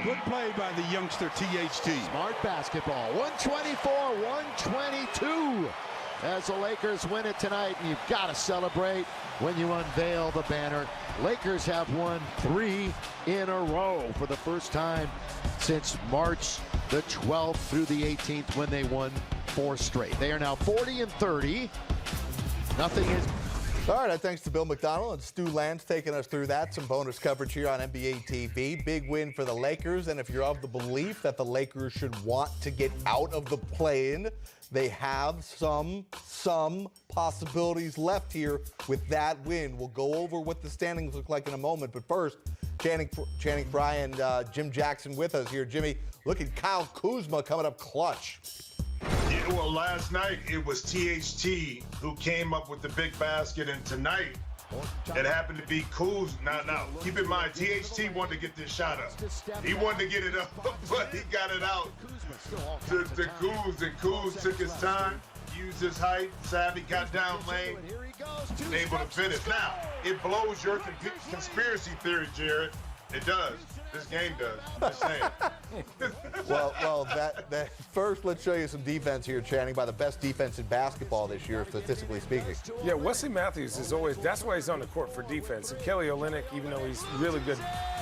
Good play by the youngster THT. Smart basketball. 124-122 as the Lakers win it tonight. And you've got to celebrate when you unveil the banner. Lakers have won 3 in a row for the first time since March the 12th through the 18th when they won 4 straight. They are now 40-30. Nothing is... All right, thanks to Bill McDonald and Stu Lance taking us through that. Some bonus coverage here on NBA TV. Big win for the Lakers, and if you're of the belief that the Lakers should want to get out of the play-in, they have some possibilities left here with that win. We'll go over what the standings look like in a moment, but first, Channing Frye and Jim Jackson with us here. Jimmy, look at Kyle Kuzma coming up clutch. Yeah, well, last night it was THT who came up with the big basket, and tonight it happened to be Kuz. Now, keep in mind, THT wanted to get this shot up. He wanted to get it up, but he got it out to Kuz, and Kuz took his time, used his height, savvy, got down lane, and able to finish. Now, it blows your conspiracy theory, Jared. It does. This game does. Just saying. well, that first, let's show you some defense here, Channing, by the best defense in basketball this year, statistically speaking. Yeah, Wesley Matthews is always, that's why he's on the court for defense. And Kelly Olynyk, even though he's really good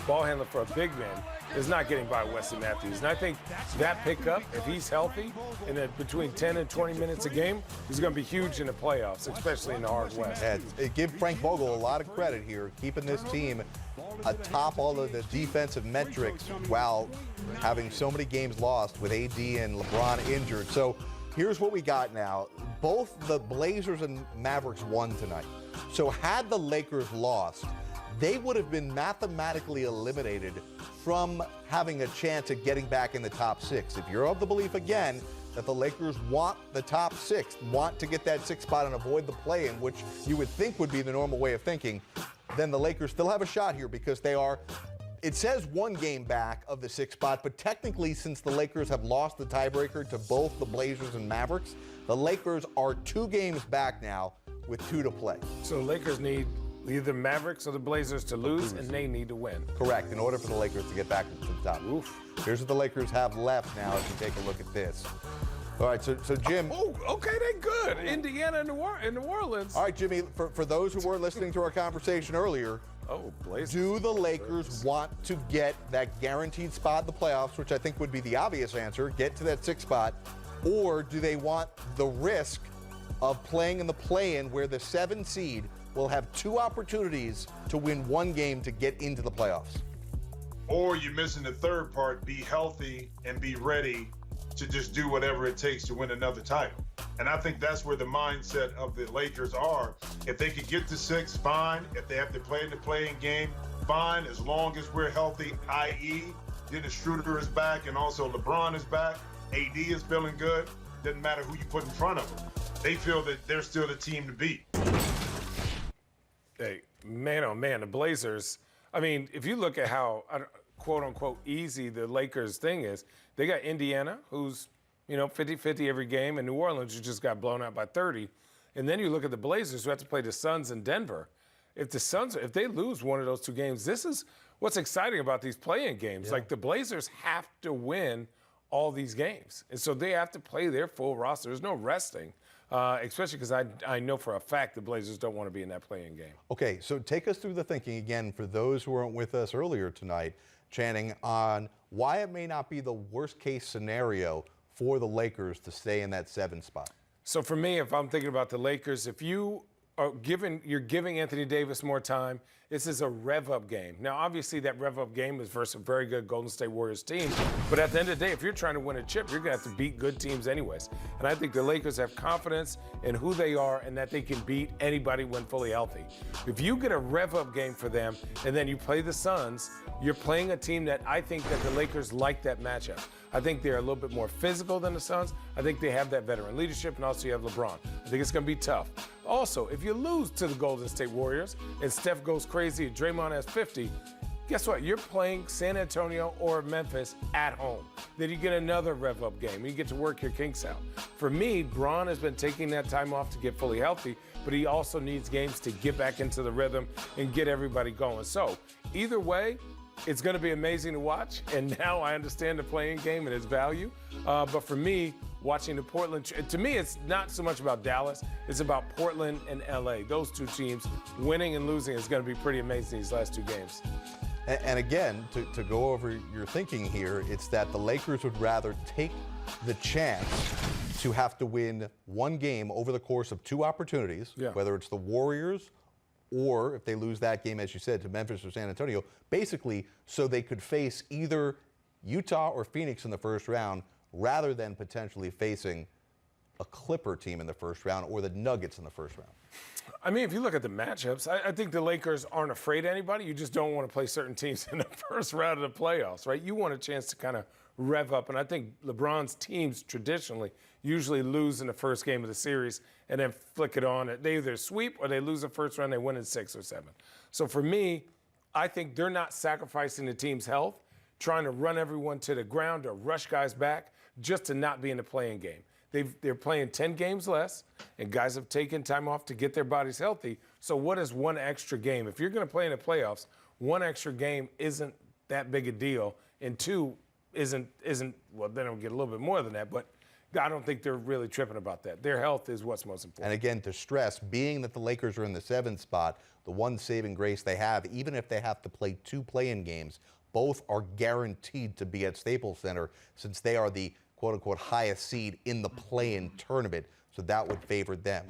ball handler for a big man, is not getting by Wesley Matthews. And I think that pickup, if he's healthy, and between 10 and 20 minutes a game, he's going to be huge in the playoffs, especially in the hard West. And give Frank Vogel a lot of credit here, keeping this team atop all of the defensive metrics while having so many games lost with AD and LeBron injured. So here's what we got now. Both the Blazers and Mavericks won tonight. So had the Lakers lost, they would have been mathematically eliminated from having a chance at getting back in the top 6. If you're of the belief, again, that the Lakers want the top 6, want to get that 6th spot and avoid the play-in, which you would think would be the normal way of thinking, then the Lakers still have a shot here because they are, it says 1 game back of the 6th spot, but technically since the Lakers have lost the tiebreaker to both the Blazers and Mavericks, the Lakers are 2 games back now with 2 to play. So the Lakers need either Mavericks or the Blazers to lose, and they need to win. Correct, in order for the Lakers to get back to the top. Oof. Here's what the Lakers have left now as you take a look at this. All right, so Jim. Oh, okay, they're good. Indiana and New Orleans. All right, Jimmy, for those who weren't listening to our conversation earlier, Blazers. Do the Lakers want to get that guaranteed spot in the playoffs, which I think would be the obvious answer, get to that 6th spot, or do they want the risk of playing in the play-in where the 7 seed will have 2 opportunities to win 1 game to get into the playoffs? Or you're missing the third part, be healthy and be ready to just do whatever it takes to win another title. And I think that's where the mindset of the Lakers are. If they could get to 6, fine. If they have to play in the play-in game, fine, as long as we're healthy, i.e. Dennis Schroeder is back and also LeBron is back. AD is feeling good. Doesn't matter who you put in front of them. They feel that they're still the team to beat. Hey, man, oh man, the Blazers, I mean, if you look at how, quote-unquote, easy the Lakers thing is, they got Indiana, who's, 50-50 every game, and New Orleans, who just got blown out by 30. And then you look at the Blazers, who have to play the Suns in Denver. If they lose one of those 2 games, this is what's exciting about these play-in games. Yeah. Like, the Blazers have to win all these games. And so they have to play their full roster. There's no resting. Especially because I know for a fact the Blazers don't want to be in that play-in game. Okay, so take us through the thinking again for those who weren't with us earlier tonight, Channing, on why it may not be the worst-case scenario for the Lakers to stay in that 7 spot. So for me, if I'm thinking about the Lakers, if you're giving Anthony Davis more time, this is a rev-up game. Now, obviously, that rev-up game is versus a very good Golden State Warriors team. But at the end of the day, if you're trying to win a chip, you're going to have to beat good teams anyways. And I think the Lakers have confidence in who they are and that they can beat anybody when fully healthy. If you get a rev-up game for them and then you play the Suns, you're playing a team that I think that the Lakers like that matchup. I think they're a little bit more physical than the Suns. I think they have that veteran leadership, and also you have LeBron. I think it's going to be tough. Also, if you lose to the Golden State Warriors and Steph goes crazy and Draymond has 50, guess what? You're playing San Antonio or Memphis at home. Then you get another rev-up game. You get to work your kinks out. For me, Bron has been taking that time off to get fully healthy, but he also needs games to get back into the rhythm and get everybody going. So either way, It's going to be amazing to watch, and now I understand the playing game and its value. But for me, watching the Portland, to me, it's not so much about Dallas. It's about Portland and LA. Those two teams winning and losing is going to be pretty amazing these last two games. And again, to go over your thinking here, it's that the Lakers would rather take the chance to have to win one game over the course of two opportunities, whether it's the Warriors or if they lose that game, as you said, to Memphis or San Antonio, basically so they could face either Utah or Phoenix in the first round rather than potentially facing a Clipper team in the first round or the Nuggets in the first round. I mean, if you look at the matchups, I think the Lakers aren't afraid of anybody. You just don't want to play certain teams in the first round of the playoffs, right? You want a chance to kind of rev up. And I think LeBron's teams traditionally usually lose in the first game of the series and then flick it on. They either sweep or they lose the first round, they win in 6 or 7. So for me, I think they're not sacrificing the team's health, trying to run everyone to the ground or rush guys back just to not be in the playing game. They're playing 10 games less, and guys have taken time off to get their bodies healthy. So what is one extra game? If you're going to play in the playoffs, one extra game isn't that big a deal, and two isn't well, then it'll get a little bit more than that, but I don't think they're really tripping about that. Their health is what's most important. And again, to stress, being that the Lakers are in the 7th spot, the one saving grace they have, even if they have to play 2 play-in games, both are guaranteed to be at Staples Center since they are the quote-unquote highest seed in the play-in tournament, so that would favor them.